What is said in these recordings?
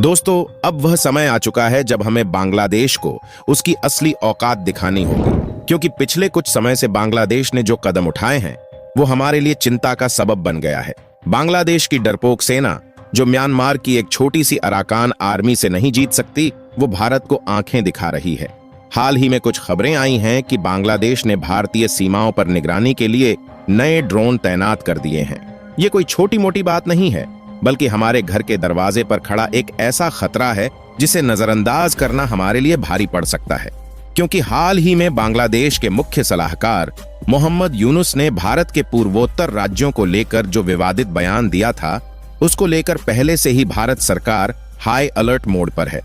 दोस्तों, अब वह समय आ चुका है जब हमें बांग्लादेश को उसकी असली औकात दिखानी होगी, क्योंकि पिछले कुछ समय से बांग्लादेश ने जो कदम उठाए हैं वो हमारे लिए चिंता का सबब बन गया है। बांग्लादेश की डरपोक सेना जो म्यांमार की एक छोटी सी अराकान आर्मी से नहीं जीत सकती, वो भारत को आंखें दिखा रही है। हाल ही में कुछ खबरें आई हैं कि बांग्लादेश ने भारतीय सीमाओं पर निगरानी के लिए नए ड्रोन तैनात कर दिए हैं। ये कोई छोटी मोटी बात नहीं है, बल्कि हमारे घर के दरवाजे पर खड़ा एक ऐसा खतरा है जिसे नजरअंदाज करना हमारे लिए भारी पड़ सकता है। क्योंकि हाल ही में बांग्लादेश के मुख्य सलाहकार मोहम्मद यूनुस ने भारत के पूर्वोत्तर राज्यों को लेकर जो विवादित बयान दिया था, उसको लेकर पहले से ही भारत सरकार हाई अलर्ट मोड पर है।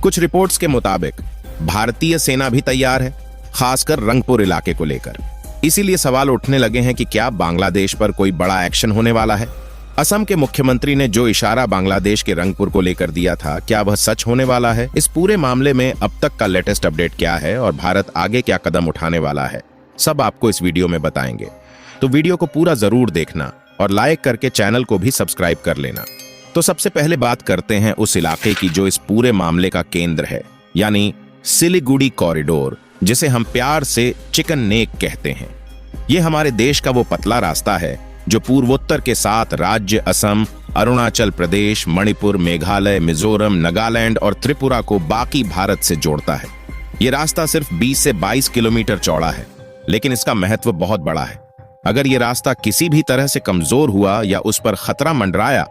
कुछ रिपोर्ट्स के मुताबिक भारतीय सेना भी तैयार है, खासकर रंगपुर इलाके को लेकर। इसीलिए सवाल उठने लगे हैं कि क्या बांग्लादेश पर कोई बड़ा एक्शन होने वाला है। असम के मुख्यमंत्री ने जो इशारा बांग्लादेश के रंगपुर को लेकर दिया था, क्या वह सच होने वाला है? इस पूरे मामले में अब तक का लेटेस्ट अपडेट क्या है और भारत आगे क्या कदम उठाने वाला है, सब आपको इस वीडियो में बताएंगे। तो वीडियो को पूरा जरूर देखना और लाइक करके चैनल को भी सब्सक्राइब कर लेना। तो सबसे पहले बात करते हैं उस इलाके की जो इस पूरे मामले का केंद्र है, यानी सिलीगुड़ी कॉरिडोर, जिसे हम प्यार से चिकन नेक कहते हैं। ये हमारे देश का वो पतला रास्ता है जो पूर्वोत्तर के 7 राज्य असम, अरुणाचल प्रदेश, मणिपुर, मेघालय, मिजोरम, नागालैंड और त्रिपुरा को बाकी भारत से जोड़ता है। ये रास्ता सिर्फ 20 से 22 किलोमीटर चौड़ा है, लेकिन इसका महत्व बहुत बड़ा है। अगर ये रास्ता किसी भी तरह से कमजोर हुआ या उस पर खतरा मंडराया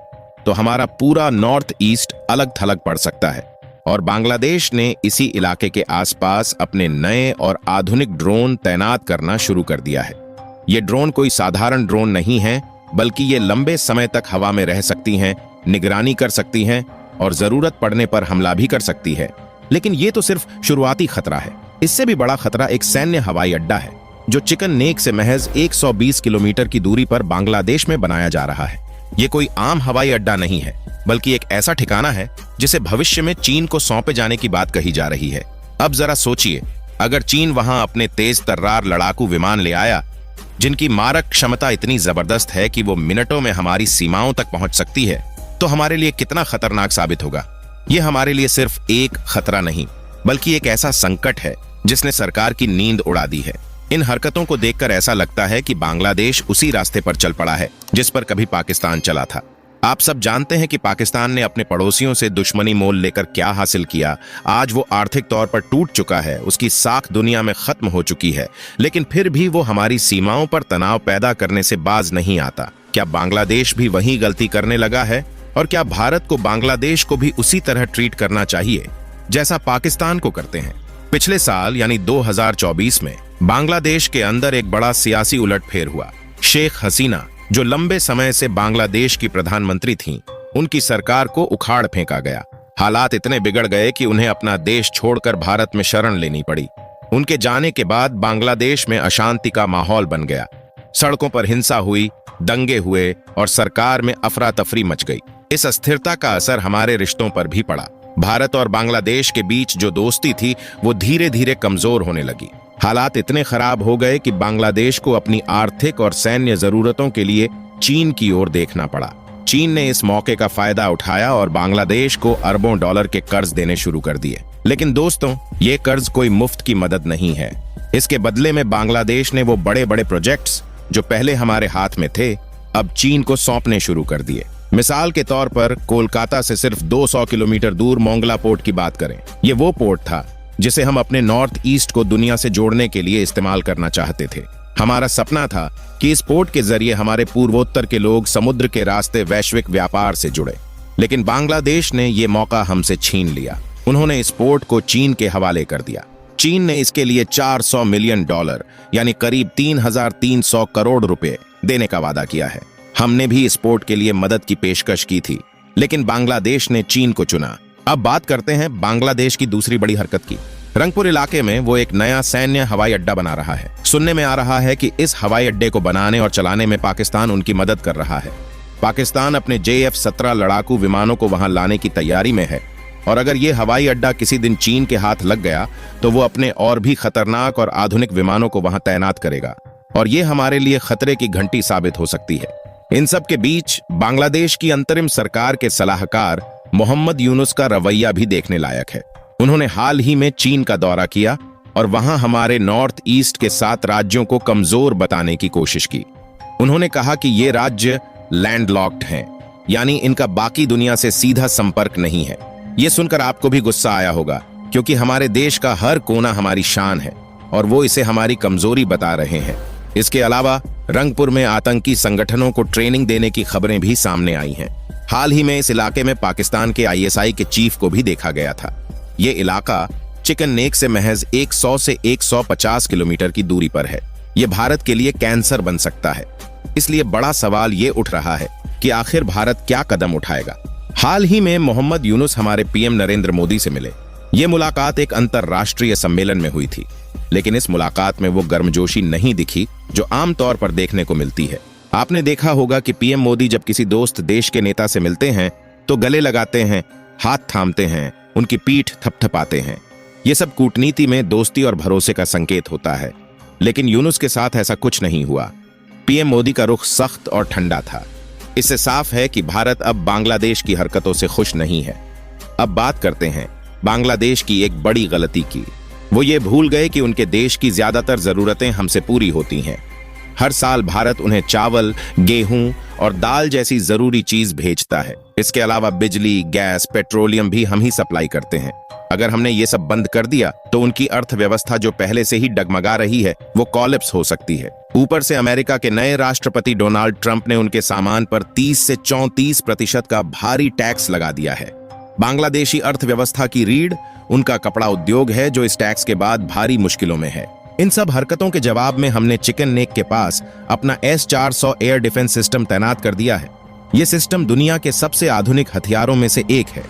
तो हमारा पूरा नॉर्थ ईस्ट अलग थलग पड़ सकता है। और बांग्लादेश ने इसी इलाके के आसपास अपने नए और आधुनिक ड्रोन तैनात करना शुरू कर दिया है। ये ड्रोन कोई साधारण ड्रोन नहीं है, बल्कि ये लंबे समय तक हवा में रह सकती हैं, निगरानी कर सकती हैं और जरूरत पड़ने पर हमला भी कर सकती है। लेकिन ये तो सिर्फ शुरुआती खतरा है। इससे भी बड़ा खतरा एक सैन्य हवाई अड्डा है जो चिकन नेक से महज 120 किलोमीटर की दूरी पर बांग्लादेश में बनाया जा रहा है। ये कोई आम हवाई अड्डा नहीं है, बल्कि एक ऐसा ठिकाना है जिसे भविष्य में चीन को सौंपे जाने की बात कही जा रही है। अब जरा सोचिए, अगर चीन वहां अपने तेज तर्रार लड़ाकू विमान ले आया जिनकी मारक क्षमता इतनी जबरदस्त है कि वो मिनटों में हमारी सीमाओं तक पहुंच सकती है, तो हमारे लिए कितना खतरनाक साबित होगा। ये हमारे लिए सिर्फ एक खतरा नहीं, बल्कि एक ऐसा संकट है जिसने सरकार की नींद उड़ा दी है। इन हरकतों को देखकर ऐसा लगता है कि बांग्लादेश उसी रास्ते पर चल पड़ा है जिस पर कभी पाकिस्तान चला था। आप सब जानते हैं कि पाकिस्तान ने अपने पड़ोसियों से दुश्मनी मोल लेकर क्या हासिल किया। आज वो आर्थिक तौर पर टूट चुका है, उसकी साख दुनिया में खत्म हो चुकी है, लेकिन फिर भी वो हमारी सीमाओं पर तनाव पैदा करने से बाज नहीं आता। क्या बांग्लादेश भी वही गलती करने लगा है? और क्या भारत को बांग्लादेश को भी उसी तरह ट्रीट करना चाहिए जैसा पाकिस्तान को करते हैं? पिछले साल यानी 2024 में बांग्लादेश के अंदर एक बड़ा सियासी उलटफेर हुआ। शेख हसीना, जो लंबे समय से बांग्लादेश की प्रधानमंत्री थीं, उनकी सरकार को उखाड़ फेंका गया। हालात इतने बिगड़ गए कि उन्हें अपना देश छोड़कर भारत में शरण लेनी पड़ी। उनके जाने के बाद बांग्लादेश में अशांति का माहौल बन गया। सड़कों पर हिंसा हुई, दंगे हुए और सरकार में अफरा तफरी मच गई। इस अस्थिरता का असर हमारे रिश्तों पर भी पड़ा। भारत और बांग्लादेश के बीच जो दोस्ती थी वो धीरे धीरे कमजोर होने लगी। हालात इतने खराब हो गए कि बांग्लादेश को अपनी आर्थिक और सैन्य जरूरतों के लिए चीन की ओर देखना पड़ा। चीन ने इस मौके का फायदा उठाया और बांग्लादेश को अरबों डॉलर के कर्ज देने शुरू कर दिए। लेकिन दोस्तों, ये कर्ज कोई मुफ्त की मदद नहीं है। इसके बदले में बांग्लादेश ने वो बड़े बड़े प्रोजेक्ट्स जो पहले हमारे हाथ में थे, अब चीन को सौंपने शुरू कर दिए। मिसाल के तौर पर कोलकाता से सिर्फ 200 किलोमीटर दूर मोंगला पोर्ट की बात करें। ये वो पोर्ट था जिसे हम अपने नॉर्थ ईस्ट को दुनिया से जोड़ने के लिए इस्तेमाल करना चाहते थे। हमारा सपना था कि इस पोर्ट के जरिए हमारे पूर्वोत्तर के लोग समुद्र के रास्ते वैश्विक व्यापार से जुड़े। लेकिन बांग्लादेश ने ये मौका हमसे छीन लिया। उन्होंने इस पोर्ट को चीन के हवाले कर दिया। चीन ने इसके लिए $400 मिलियन यानी करीब 3,300 करोड़ रुपए देने का वादा किया है। हमने भी इस पोर्ट के लिए मदद की पेशकश की थी, लेकिन बांग्लादेश ने चीन को चुना। अब बात करते हैं बांग्लादेश की दूसरी बड़ी हरकत की। रंगपुर इलाके में वो एक नया सैन्य हवाई अड्डा बना रहा है। सुनने में आ रहा है कि इस हवाई अड्डे को बनाने और चलाने में पाकिस्तान उनकी मदद कर रहा है। पाकिस्तान अपने JF-17 लड़ाकू विमानों को वहां लाने की तैयारी में है और अगर ये हवाई अड्डा किसी दिन चीन के हाथ लग गया तो वो अपने और भी खतरनाक और आधुनिक विमानों को वहां तैनात करेगा और ये हमारे लिए खतरे की घंटी साबित हो सकती है। इन सब के बीच बांग्लादेश की अंतरिम सरकार के सलाहकार मोहम्मद यूनुस का रवैया भी देखने लायक है। उन्होंने हाल ही में चीन का दौरा किया और वहां हमारे नॉर्थ ईस्ट के 7 राज्यों को कमजोर बताने की कोशिश की। उन्होंने कहा कि ये राज्य लैंडलॉक्ड हैं, यानी इनका बाकी दुनिया से सीधा संपर्क नहीं है। ये सुनकर आपको भी गुस्सा आया होगा, क्योंकि हमारे देश का हर कोना हमारी शान है और वो इसे हमारी कमजोरी बता रहे हैं। इसके अलावा रंगपुर में आतंकी संगठनों को ट्रेनिंग देने की खबरें भी सामने आई हैं। हाल ही में इस इलाके में पाकिस्तान के ISI के चीफ को भी देखा गया था। ये इलाका चिकन नेक से महज 100 से 150 किलोमीटर की दूरी पर है। ये भारत के लिए कैंसर बन सकता है। इसलिए बड़ा सवाल ये उठ रहा है कि आखिर भारत क्या कदम उठाएगा। हाल ही में मोहम्मद यूनुस हमारे PM नरेंद्र मोदी से मिले। ये मुलाकात एक अंतर्राष्ट्रीय सम्मेलन में हुई थी, लेकिन इस मुलाकात में वो गर्मजोशी नहीं दिखी जो आमतौर पर देखने को मिलती है। आपने देखा होगा कि PM मोदी जब किसी दोस्त देश के नेता से मिलते हैं तो गले लगाते हैं, हाथ थामते हैं, उनकी पीठ थपथपाते हैं। ये सब कूटनीति में दोस्ती और भरोसे का संकेत होता है, लेकिन यूनुस के साथ ऐसा कुछ नहीं हुआ। PM मोदी का रुख सख्त और ठंडा था। इससे साफ है कि भारत अब बांग्लादेश की हरकतों से खुश नहीं है। अब बात करते हैं बांग्लादेश की एक बड़ी गलती की। वो ये भूल गए कि उनके देश की ज्यादातर जरूरतें हमसे पूरी होती हैं। हर साल भारत उन्हें चावल, गेहूं और दाल जैसी जरूरी चीज भेजता है। इसके अलावा बिजली, गैस, पेट्रोलियम भी हम ही सप्लाई करते हैं। अगर हमने ये सब बंद कर दिया तो उनकी अर्थव्यवस्था जो पहले से ही डगमगा रही है वो कोलैप्स हो सकती है। ऊपर से अमेरिका के नए राष्ट्रपति डोनाल्ड ट्रंप ने उनके सामान पर 30 से 34% का भारी टैक्स लगा दिया है। बांग्लादेशी अर्थव्यवस्था की रीढ़ उनका कपड़ा उद्योग है, जो इस टैक्स के बाद भारी मुश्किलों में है। इन सब हरकतों के जवाब में हमने चिकन नेक के पास अपना S-400 एयर डिफेंस सिस्टम तैनात कर दिया है। ये सिस्टम दुनिया के सबसे आधुनिक हथियारों में से एक है।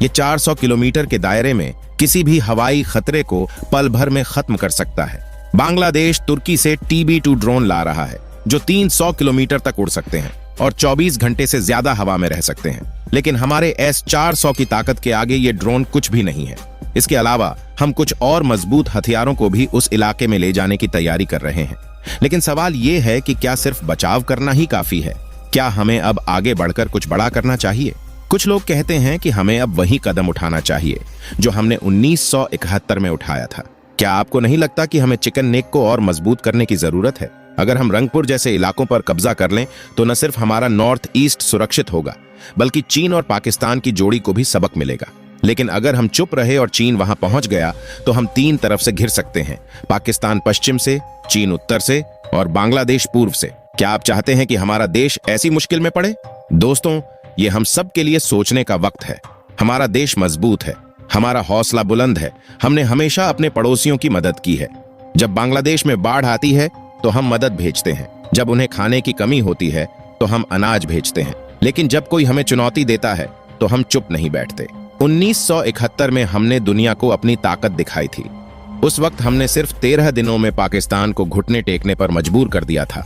ये 400 किलोमीटर के दायरे में किसी भी हवाई खतरे को पल भर में खत्म कर सकता है। बांग्लादेश तुर्की से TB2 ड्रोन ला रहा है, जो 300 किलोमीटर तक उड़ सकते हैं और 24 घंटे से ज्यादा हवा में रह सकते हैं। लेकिन हमारे S-400 की ताकत के आगे ये ड्रोन कुछ भी नहीं है। इसके अलावा हम कुछ और मजबूत हथियारों को भी उस इलाके में ले जाने की तैयारी कर रहे हैं। लेकिन सवाल ये है कि क्या सिर्फ बचाव करना ही काफी है? क्या हमें अब आगे बढ़कर कुछ बड़ा करना चाहिए? कुछ लोग कहते हैं कि हमें अब वही कदम उठाना चाहिए जो हमने 1971 में उठाया था। क्या आपको नहीं लगता कि हमें चिकन नेक को और मजबूत करने की जरूरत है? अगर हम रंगपुर जैसे इलाकों पर कब्जा कर लें तो न सिर्फ हमारा नॉर्थ ईस्ट सुरक्षित होगा, बल्कि चीन और पाकिस्तान की जोड़ी को भी सबक मिलेगा। लेकिन अगर हम चुप रहे और चीन वहां पहुंच गया तो हम 3 तरफ से घिर सकते हैं, पाकिस्तान पश्चिम से, चीन उत्तर से और बांग्लादेश पूर्व से। क्या आप चाहते हैं कि हमारा देश ऐसी मुश्किल में पड़े? दोस्तों, ये हम सब के लिए सोचने का वक्त है। हमारा देश मजबूत है, हमारा हौसला बुलंद है। हमने हमेशा अपने पड़ोसियों की मदद की है। जब बांग्लादेश में बाढ़ आती है तो हम मदद भेजते हैं। जब उन्हें खाने की कमी होती है तो हम अनाज भेजते हैं। लेकिन जब कोई हमें चुनौती देता है तो हम चुप नहीं बैठते। 1971 में हमने दुनिया को अपनी ताकत दिखाई थी। उस वक्त हमने सिर्फ 13 दिनों में पाकिस्तान को घुटने टेकने पर मजबूर कर दिया था।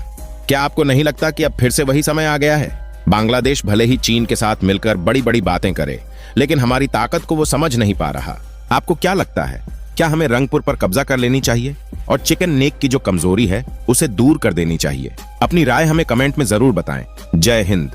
क्या आपको नहीं लगता कि अब फिर से वही समय आ गया है? बांग्लादेश भले ही चीन के साथ मिलकर बड़ी बड़ी बातें करे, लेकिन हमारी ताकत को वो समझ नहीं पा रहा। आपको क्या लगता है, क्या हमें रंगपुर पर कब्जा कर लेनी चाहिए और चिकन नेक की जो कमजोरी है उसे दूर कर देनी चाहिए? अपनी राय हमें कमेंट में जरूर बताएं। जय हिंद।